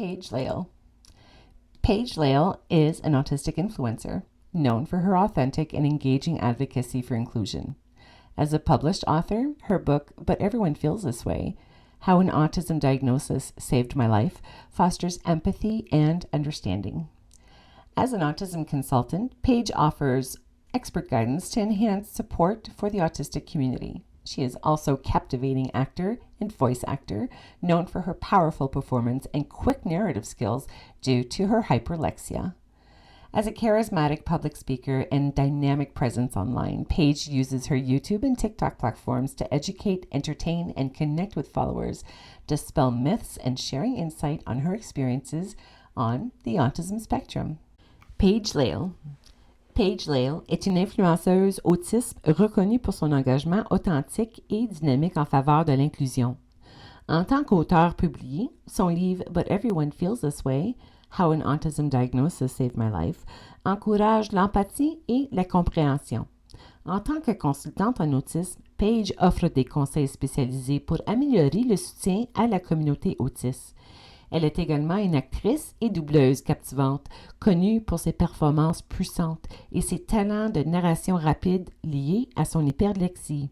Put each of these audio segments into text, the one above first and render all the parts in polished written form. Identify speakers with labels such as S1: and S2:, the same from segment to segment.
S1: Paige Layle. Paige Layle is an autistic influencer known for her authentic and engaging advocacy for inclusion. As a published author, her book, But Everyone Feels This Way, How an Autism Diagnosis Saved My Life, fosters empathy and understanding. As an autism consultant, Paige offers expert guidance to enhance support for the autistic community. She is also a captivating actor and voice actor, known for her powerful performance and quick narrative skills due to her hyperlexia. As a charismatic public speaker and dynamic presence online, Paige uses her YouTube and TikTok platforms to educate, entertain, and connect with followers, dispel myths, and sharing insight on her experiences on the autism spectrum. Paige Layle. Paige Layle est une influenceuse autisme reconnue pour son engagement authentique et dynamique en faveur de l'inclusion. En tant qu'auteur publié, son livre But Everyone Feels This Way, How an Autism Diagnosis Saved My Life, encourage l'empathie et la compréhension. En tant que consultante en autisme, Paige offre des conseils spécialisés pour améliorer le soutien à la communauté autiste. Elle est également une actrice et doubleuse captivante, connue pour ses performances puissantes et ses talents de narration rapide liés à son hyperlexie.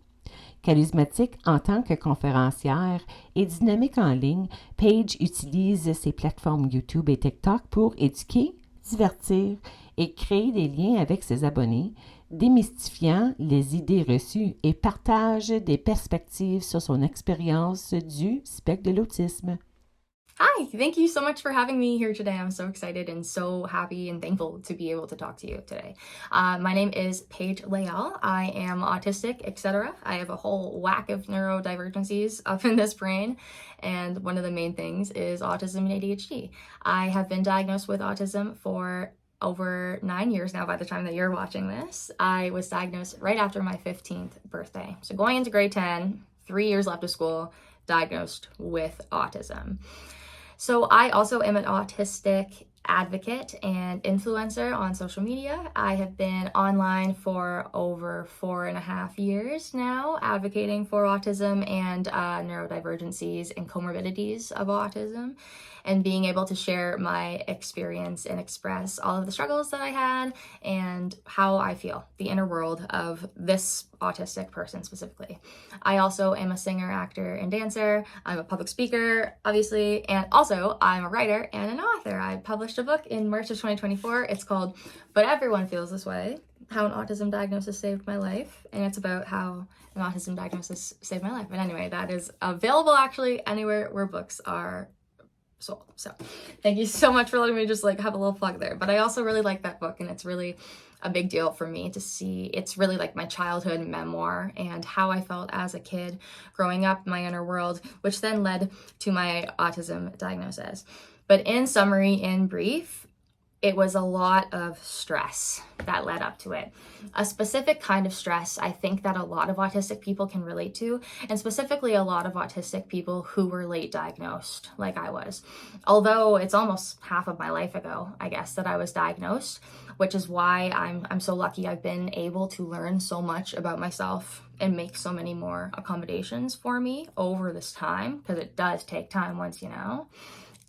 S1: Charismatique en tant que conférencière et dynamique en ligne, Paige utilise ses plateformes YouTube et TikTok pour éduquer, divertir et créer des liens avec ses abonnés, démystifiant les idées reçues et partage des perspectives sur son expérience du spectre de l'autisme.
S2: Hi, thank you so much for having me here today. I'm so excited and so happy and thankful to be able to talk to you today. My name is Paige Layle. I am autistic, etc. I have a whole whack of neurodivergencies up in this brain, and one of the main things is autism and ADHD. I have been diagnosed with autism for over 9 years now by the time that you're watching this. I was diagnosed right after my 15th birthday. So going into grade 10, 3 years left of school, diagnosed with autism. So I also am an autistic advocate and influencer on social media. I have been online for over 4.5 years now, advocating for autism and neurodivergencies and comorbidities of autism, and being able to share my experience and express all of the struggles that I had and how I feel, the inner world of this autistic person specifically. I also am a singer, actor, and dancer. I'm a public speaker, obviously, and also I'm a writer and an author. I published a book in March of 2024. It's called But Everyone Feels This Way, How an Autism Diagnosis Saved My Life, and it's about how an autism diagnosis saved my life. But anyway, that is available actually anywhere where books are sold. So thank you so much for letting me just have a little plug there. But I also really like that book, and it's really a big deal for me to see. It's really like my childhood memoir and how I felt as a kid growing up in my inner world, which then led to my autism diagnosis. But in summary, in brief, it was a lot of stress that led up to it. A specific kind of stress I think that a lot of autistic people can relate to, and specifically a lot of autistic people who were late diagnosed, like I was. Although it's almost half of my life ago, I guess, that I was diagnosed, which is why I'm so lucky I've been able to learn so much about myself and make so many more accommodations for me over this time, because it does take time once you know.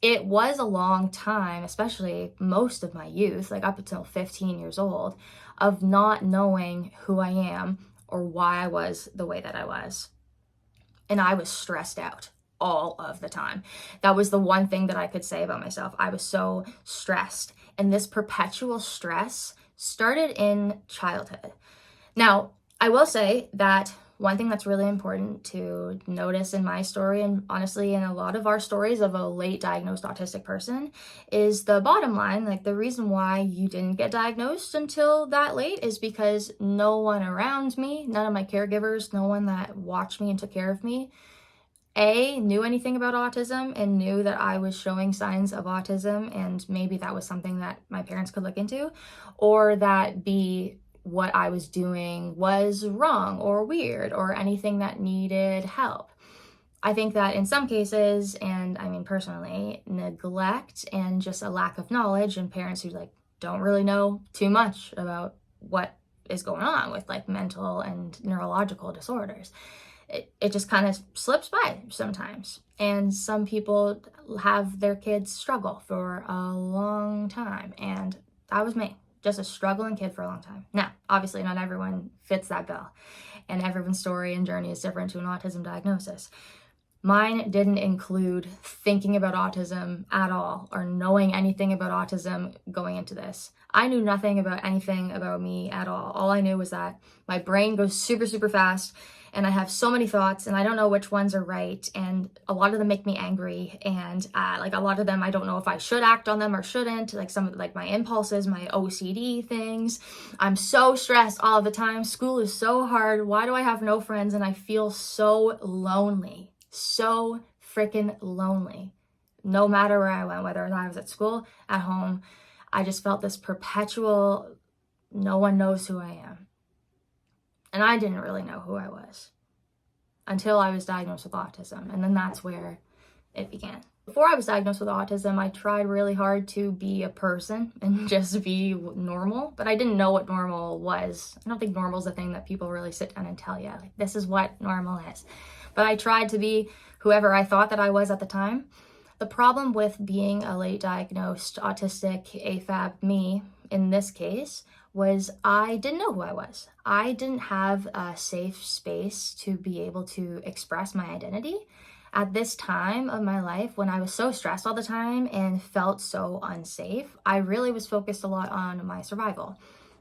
S2: It was a long time, especially most of my youth, up until 15 years old, of not knowing who I am or why I was the way that I was. And I was stressed out all of the time. That was the one thing that I could say about myself. I was so stressed. And this perpetual stress started in childhood. Now, I will say that one thing that's really important to notice in my story, and honestly in a lot of our stories of a late diagnosed autistic person, is the bottom line. The reason why you didn't get diagnosed until that late is because no one around me, none of my caregivers, no one that watched me and took care of me, knew anything about autism and knew that I was showing signs of autism, and maybe that was something that my parents could look into, or that B, what I was doing was wrong or weird or anything that needed help. I think that in some cases, and I mean personally, neglect and just a lack of knowledge, and parents who don't really know too much about what is going on with mental and neurological disorders, it just kind of slips by sometimes. And some people have their kids struggle for a long time. And that was me, just a struggling kid for a long time. Now, obviously, not everyone fits that bill. And everyone's story and journey is different to an autism diagnosis. Mine didn't include thinking about autism at all or knowing anything about autism going into this. I knew nothing about anything about me at all. All I knew was that my brain goes super, super fast and I have so many thoughts and I don't know which ones are right. And a lot of them make me angry. And like a lot of them, I don't know if I should act on them or shouldn't. Like some of like my impulses, my OCD things. I'm so stressed all the time. School is so hard. Why do I have no friends? And I feel so lonely. So freaking lonely. No matter where I went, whether I was at school, at home, I just felt this perpetual, no one knows who I am. And I didn't really know who I was until I was diagnosed with autism. And then that's where it began. Before I was diagnosed with autism, I tried really hard to be a person and just be normal, but I didn't know what normal was. I don't think normal is a thing that people really sit down and tell you. Like, this is what normal is. But I tried to be whoever I thought that I was at the time. The problem with being a late diagnosed autistic AFAB me in this case was I didn't know who I was. I didn't have a safe space to be able to express my identity at this time of my life when I was so stressed all the time and felt so unsafe. I really was focused a lot on my survival,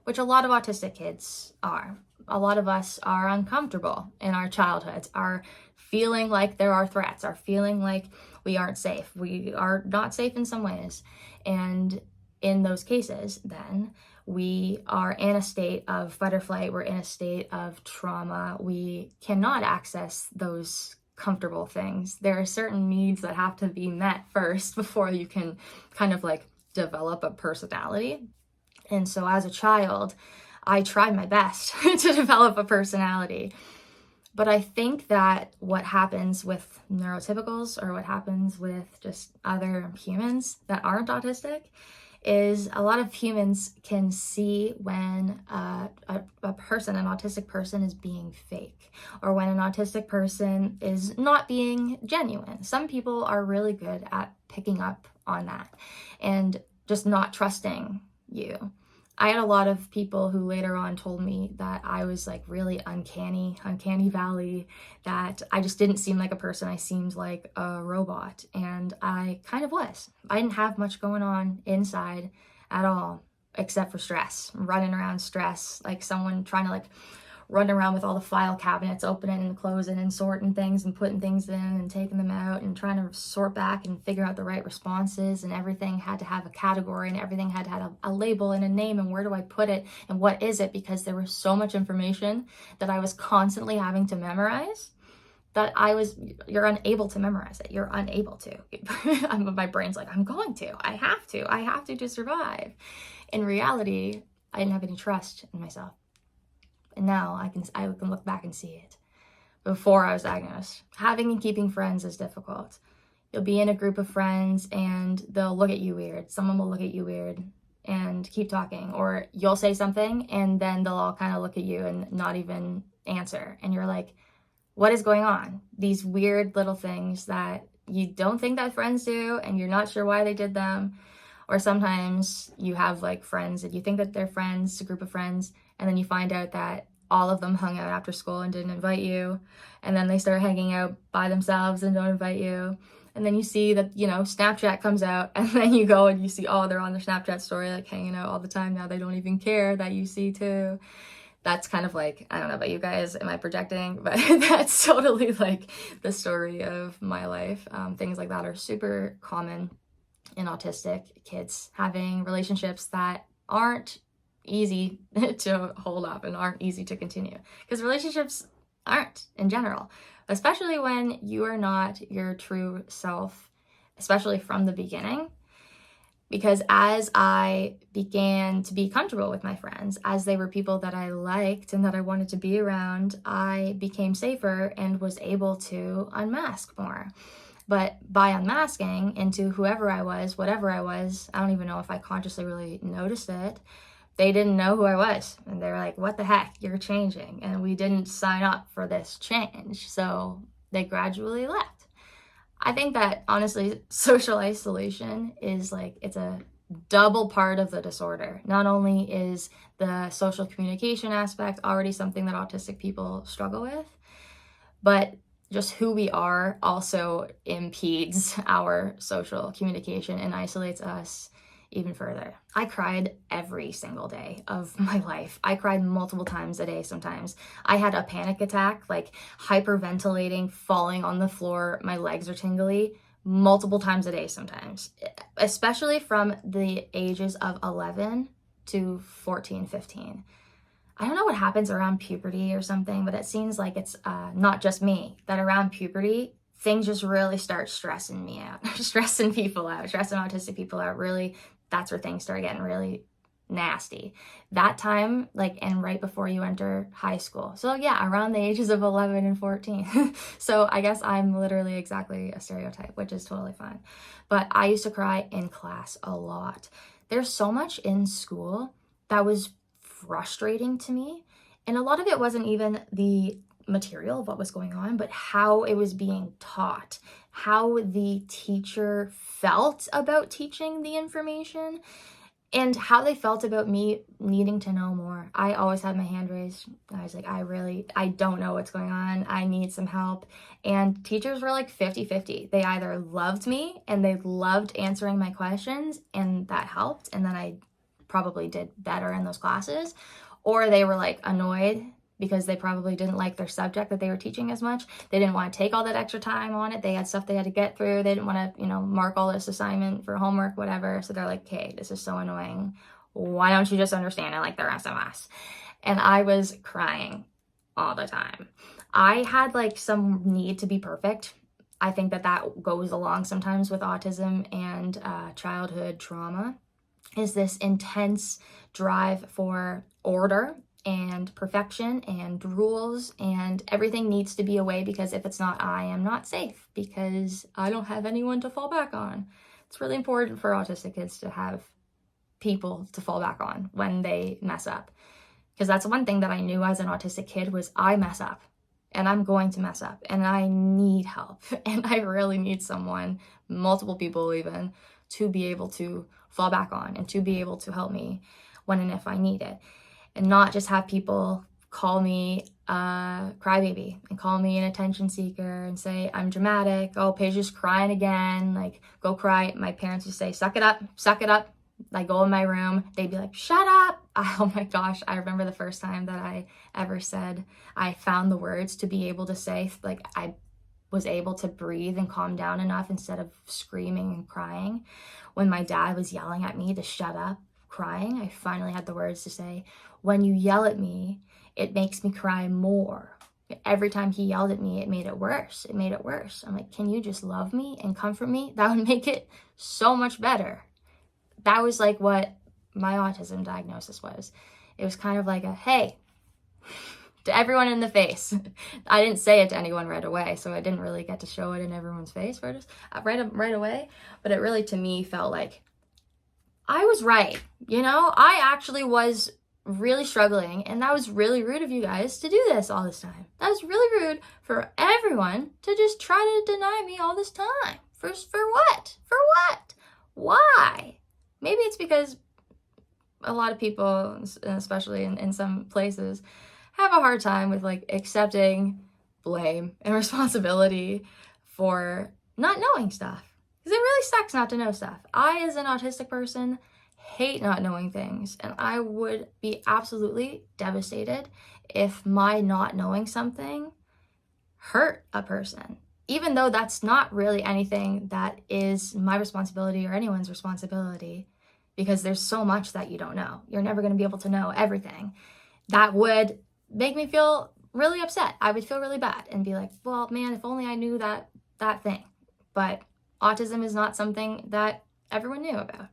S2: which a lot of autistic kids are. A lot of us are uncomfortable in our childhoods, are feeling like there are threats, are feeling like we aren't safe. We are not safe in some ways. And in those cases, then we are in a state of fight or flight. We're in a state of trauma. We cannot access those comfortable things. There are certain needs that have to be met first before you can kind of like develop a personality. And so as a child, I tried my best to develop a personality. But I think that what happens with neurotypicals or what happens with just other humans that aren't autistic is a lot of humans can see when a person, an autistic person, is being fake or when an autistic person is not being genuine. Some people are really good at picking up on that and just not trusting you. I had a lot of people who later on told me that I was like really uncanny valley, that I just didn't seem like a person. I seemed like a robot, and I kind of was. I didn't have much going on inside at all, except for stress, running around stress, like someone trying to like run around with all the file cabinets, opening and closing and sorting things and putting things in and taking them out and trying to sort back and figure out the right responses, and everything had to have a category and everything had to have a label and a name and where do I put it and what is it, because there was so much information that I was constantly having to memorize that you're unable to memorize it. You're unable to. My brain's like, I have to survive. In reality, I didn't have any trust in myself. And now I can look back and see it. Before I was diagnosed, having and keeping friends is difficult. You'll be in a group of friends and they'll look at you weird. Someone will look at you weird and keep talking, or you'll say something and then they'll all kind of look at you and not even answer. And you're like, what is going on? These weird little things that you don't think that friends do and you're not sure why they did them. Or sometimes you have like friends and you think that they're friends, a group of friends, and then you find out that all of them hung out after school and didn't invite you. And then they start hanging out by themselves and don't invite you. And then you see that, Snapchat comes out, and then you go and you see, oh, they're on their Snapchat story, like hanging out all the time now. They don't even care that you see too. That's kind of like, I don't know about you guys, am I projecting? But that's totally like the story of my life. Things like that are super common in autistic kids, having relationships that aren't easy to hold up and aren't easy to continue, because relationships aren't in general, especially when you are not your true self, especially from the beginning. Because as I began to be comfortable with my friends, as they were people that I liked and that I wanted to be around, I became safer and was able to unmask more. But by unmasking into whoever I was, whatever I was, I don't even know if I consciously really noticed it, they didn't know who I was. And they were like, what the heck, you're changing. And we didn't sign up for this change. So they gradually left. I think that honestly, social isolation is like, it's a double part of the disorder. Not only is the social communication aspect already something that autistic people struggle with, but just who we are also impedes our social communication and isolates us even further. I cried every single day of my life. I cried multiple times a day sometimes. I had a panic attack, like hyperventilating, falling on the floor, my legs are tingly, multiple times a day sometimes, especially from the ages of 11 to 14, 15. I don't know what happens around puberty or something, but it seems like it's not just me, that around puberty, things just really start stressing me out, stressing people out, stressing autistic people out. Really, that's where things start getting really nasty. That time, like, and right before you enter high school. So yeah, around the ages of 11 and 14. So I guess I'm literally exactly a stereotype, which is totally fine. But I used to cry in class a lot. There's so much in school that was frustrating to me, and a lot of it wasn't even the material of what was going on, but how it was being taught, how the teacher felt about teaching the information, and how they felt about me needing to know more. I always had my hand raised. I was like, I don't know what's going on. I need some help. And teachers were like 50-50. They either loved me and they loved answering my questions, and that helped, and then I probably did better in those classes, or they were like annoyed because they probably didn't like their subject that they were teaching as much. They didn't want to take all that extra time on it. They had stuff they had to get through. They didn't want to, mark all this assignment for homework, whatever. So they're like, okay, this is so annoying. Why don't you just understand it like the rest of us? And I was crying all the time. I had like some need to be perfect. I think that goes along sometimes with autism and childhood trauma, is this intense drive for order and perfection and rules, and everything needs to be a way, because if it's not, I am not safe because I don't have anyone to fall back on. It's really important for autistic kids to have people to fall back on when they mess up, because that's one thing that I knew as an autistic kid was I mess up, and I'm going to mess up, and I need help, and I really need someone, multiple people even, to be able to fall back on and to be able to help me when and if I need it, and not just have people call me a crybaby and call me an attention seeker and say I'm dramatic. Oh, Paige is crying again. Like, go cry. My parents would say, suck it up, suck it up. I go in my room. They'd be like, shut up. Oh my gosh. I remember the first time that I ever said, I found the words to be able to say, like, I was able to breathe and calm down enough instead of screaming and crying. When my dad was yelling at me to shut up crying, I finally had the words to say, when you yell at me, it makes me cry more. Every time he yelled at me, it made it worse. It made it worse. I'm like, can you just love me and comfort me? That would make it so much better. That was like what my autism diagnosis was. It was kind of like a, hey, to everyone in the face. I didn't say it to anyone right away, so I didn't really get to show it in everyone's face right away. But it really, to me, felt like I was right. I actually was really struggling, and that was really rude of you guys to do this all this time. That was really rude for everyone to just try to deny me all this time. For what? For what? Why? Maybe it's because a lot of people, especially in some places, have a hard time with like accepting blame and responsibility for not knowing stuff. Because it really sucks not to know stuff. I, as an autistic person, hate not knowing things, and I would be absolutely devastated if my not knowing something hurt a person, even though that's not really anything that is my responsibility or anyone's responsibility, because there's so much that you don't know. You're never going to be able to know everything. That would make me feel really upset. I would feel really bad and be like, well, man, if only I knew that thing. But autism is not something that everyone knew about.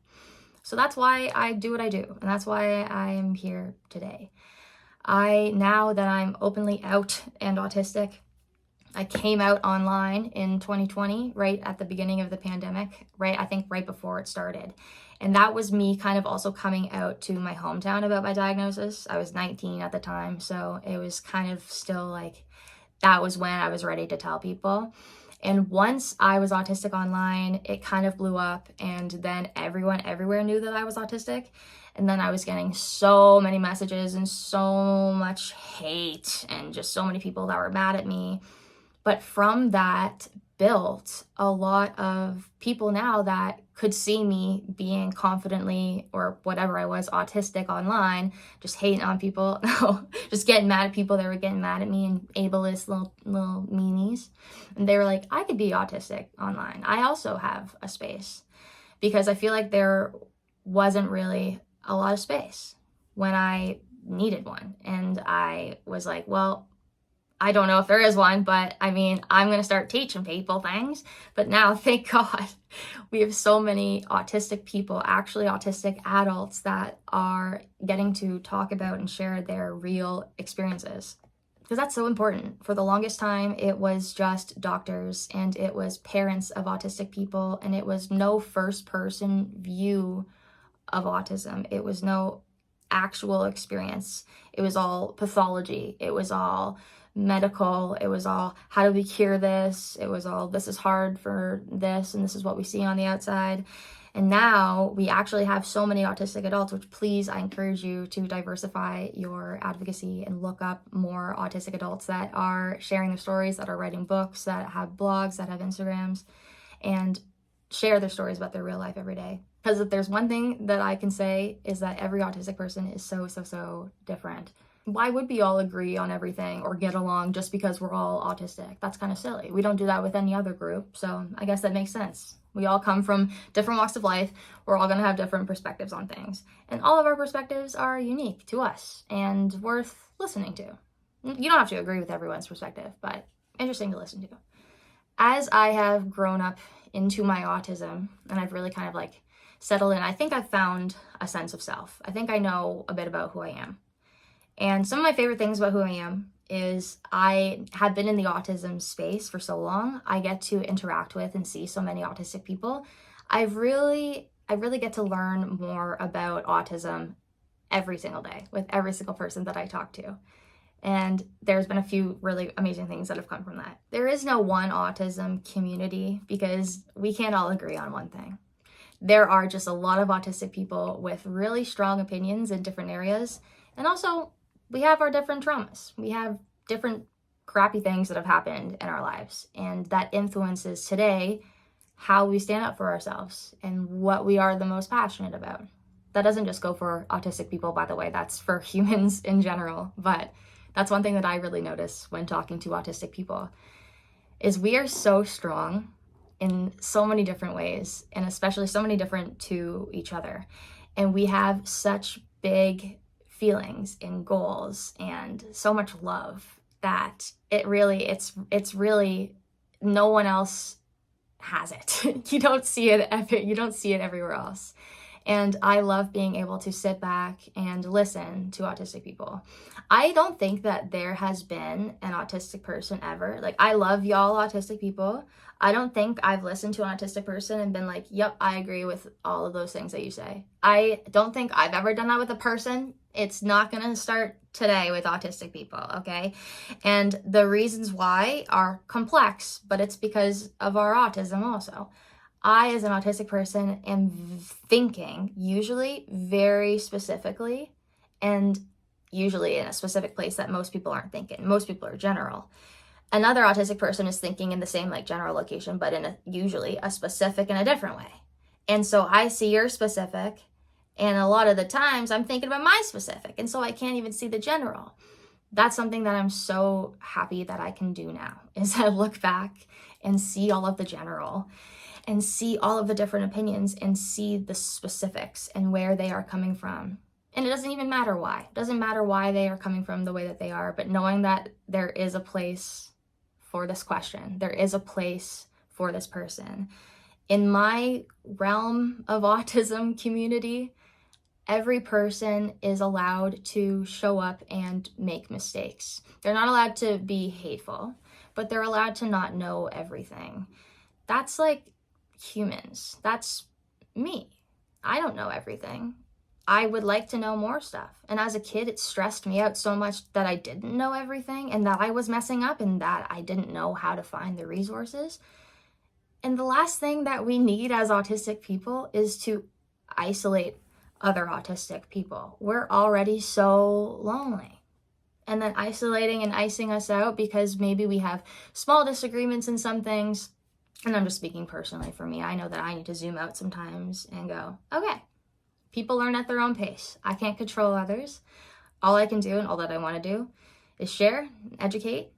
S2: So that's why I do what I do, and that's why I'm here today. Now that I'm openly out and autistic, I came out online in 2020, right at the beginning of the pandemic, right? I think right before it started. And that was me kind of also coming out to my hometown about my diagnosis. I was 19 at the time, so it was kind of still like, that was when I was ready to tell people. And once I was autistic online, it kind of blew up, and then everyone everywhere knew that I was autistic. And then I was getting so many messages and so much hate and just so many people that were mad at me. But from that built a lot of people now that could see me being confidently, or whatever I was, autistic online, just hating on people, just getting mad at people that were getting mad at me, and ableist little meanies. And they were like, I could be autistic online. I also have a space, because I feel like there wasn't really a lot of space when I needed one. And I was like, well, I don't know if there is one, but I mean, I'm going to start teaching people things. But now, thank God, we have so many autistic people, actually autistic adults, that are getting to talk about and share their real experiences. Because that's so important. For the longest time, it was just doctors, and it was parents of autistic people, and it was no first-person view of autism. It was no actual experience. It was all pathology. It was all medical. It was all, how do we cure this? It was all, this is hard for this, and this is what we see on the outside. And now we actually have so many autistic adults, which, please, I encourage you to diversify your advocacy and look up more autistic adults that are sharing their stories, that are writing books, that have blogs, that have Instagrams, and share their stories about their real life every day. Because if there's one thing that I can say, is that every autistic person is so different. Why would we all agree on everything or get along just because we're all autistic? That's kind of silly. We don't do that with any other group, so I guess that makes sense. We all come from different walks of life. We're all going to have different perspectives on things. And all of our perspectives are unique to us and worth listening to. You don't have to agree with everyone's perspective, but interesting to listen to. As I have grown up into my autism, and I've really kind of like settled in, I think I've found a sense of self. I think I know a bit about who I am. And some of my favorite things about who I am is I have been in the autism space for so long. I get to interact with and see so many autistic people. I really get to learn more about autism every single day with every single person that I talk to. And there's been a few really amazing things that have come from that. There is no one autism community, because we can't all agree on one thing. There are just a lot of autistic people with really strong opinions in different areas. And also, we have our different traumas. We have different crappy things that have happened in our lives. And that influences today how we stand up for ourselves and what we are the most passionate about. That doesn't just go for autistic people, by the way. That's for humans in general. But that's one thing that I really notice when talking to autistic people, is we are so strong in so many different ways, and especially so many different to each other. And we have such big feelings and goals and so much love that it's really, no one else has it. You don't see it everywhere else. And I love being able to sit back and listen to autistic people. I don't think that there has been an autistic person ever. Like, I love y'all autistic people. I don't think I've listened to an autistic person and been like, yep, I agree with all of those things that you say. I don't think I've ever done that with a person. It's not going to start today with autistic people, okay? And the reasons why are complex, but it's because of our autism also. I, as an autistic person, am thinking usually very specifically, and usually in a specific place that most people aren't thinking. Most people are general. Another autistic person is thinking in the same like general location, but in usually a specific in a different way. And so I see your specific, and a lot of the times I'm thinking about my specific, and so I can't even see the general. That's something that I'm so happy that I can do now, is I look back and see all of the general and see all of the different opinions and see the specifics and where they are coming from. And it doesn't even matter why. It doesn't matter why they are coming from the way that they are, but knowing that there is a place for this question, there is a place for this person. In my realm of autism community, every person is allowed to show up and make mistakes. They're not allowed to be hateful, but they're allowed to not know everything. That's like humans. That's me. I don't know everything. I would like to know more stuff. And as a kid, it stressed me out so much that I didn't know everything and that I was messing up and that I didn't know how to find the resources. And the last thing that we need as autistic people is to isolate other autistic people. We're already so lonely. And then isolating and icing us out because maybe we have small disagreements in some things. And I'm just speaking personally for me. I know that I need to zoom out sometimes and go, okay, people learn at their own pace. I can't control others. All I can do and all that I want to do is share, educate,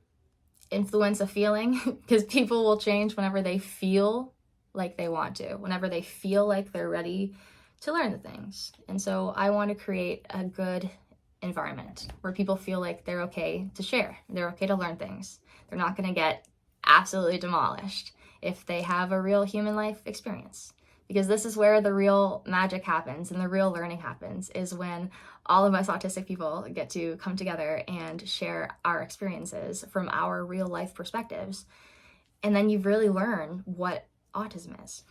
S2: influence a feeling, because people will change whenever they feel like they want to, whenever they feel like they're ready to learn the things. And so I want to create a good environment where people feel like they're okay to share. They're okay to learn things. They're not going to get absolutely demolished if they have a real human life experience. Because this is where the real magic happens and the real learning happens, is when all of us autistic people get to come together and share our experiences from our real life perspectives. And then you really learn what autism is.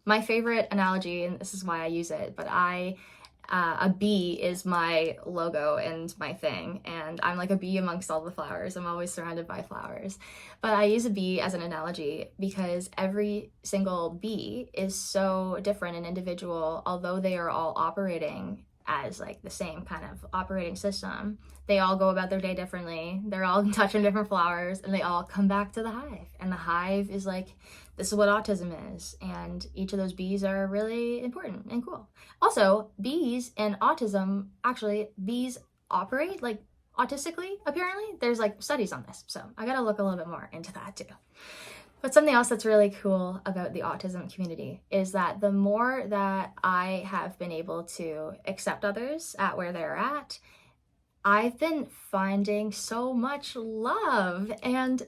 S2: My favorite analogy, and this is why I use it, but a bee is my logo and my thing, and I'm like a bee amongst all the flowers. I'm always surrounded by flowers. But I use a bee as an analogy because every single bee is so different and individual, although they are all operating as like the same kind of operating system. They all go about their day differently. They're all touching different flowers, and they all come back to the hive. And the hive is like, this is what autism is. And each of those bees are really important and cool. Also, bees and autism, actually, bees operate like autistically, apparently. There's like studies on this. So I got to look a little bit more into that too. But something else that's really cool about the autism community is that the more that I have been able to accept others at where they're at, I've been finding so much love and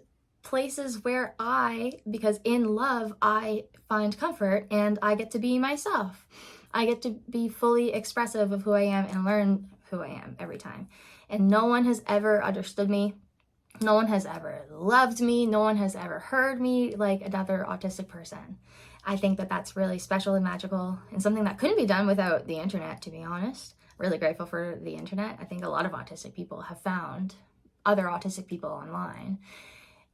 S2: places where because in love, I find comfort and I get to be myself. I get to be fully expressive of who I am and learn who I am every time. And no one has ever understood me. No one has ever loved me. No one has ever heard me like another autistic person. I think that that's really special and magical and something that couldn't be done without the internet, to be honest. Really grateful for the internet. I think a lot of autistic people have found other autistic people online.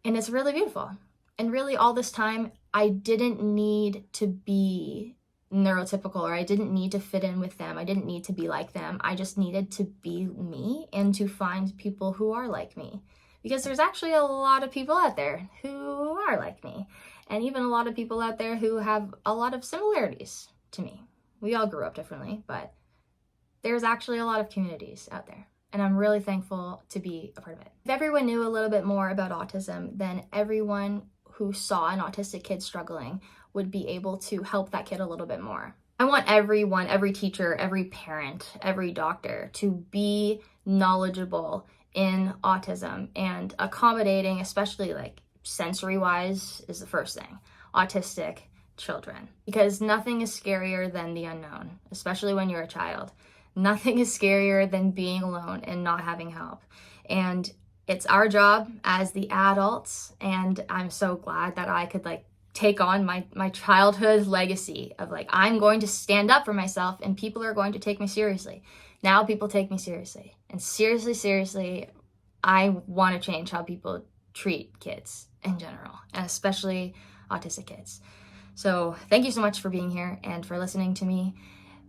S2: And it's really beautiful. And really all this time, I didn't need to be neurotypical, or I didn't need to fit in with them. I didn't need to be like them. I just needed to be me and to find people who are like me. Because there's actually a lot of people out there who are like me. And even a lot of people out there who have a lot of similarities to me. We all grew up differently, but there's actually a lot of communities out there. And I'm really thankful to be a part of it. If everyone knew a little bit more about autism, then everyone who saw an autistic kid struggling would be able to help that kid a little bit more. I want everyone, every teacher, every parent, every doctor to be knowledgeable in autism and accommodating, especially like sensory-wise, is the first thing. Autistic children. Because nothing is scarier than the unknown, especially when you're a child. Nothing is scarier than being alone and not having help. And it's our job as the adults, and I'm so glad that I could like take on my childhood legacy of like, I'm going to stand up for myself and people are going to take me seriously. Now people take me seriously. And seriously, I want to change how people treat kids in general, and especially autistic kids. So thank you so much for being here and for listening to me.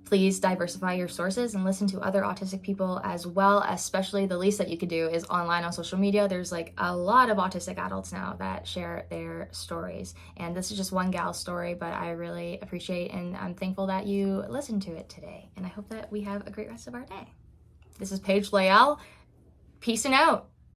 S2: Please diversify your sources and listen to other autistic people as well. Especially the least that you could do is online on social media. There's like a lot of autistic adults now that share their stories. And this is just one gal's story, but I really appreciate and I'm thankful that you listened to it today. And I hope that we have a great rest of our day. This is Paige Layle. Peace and out.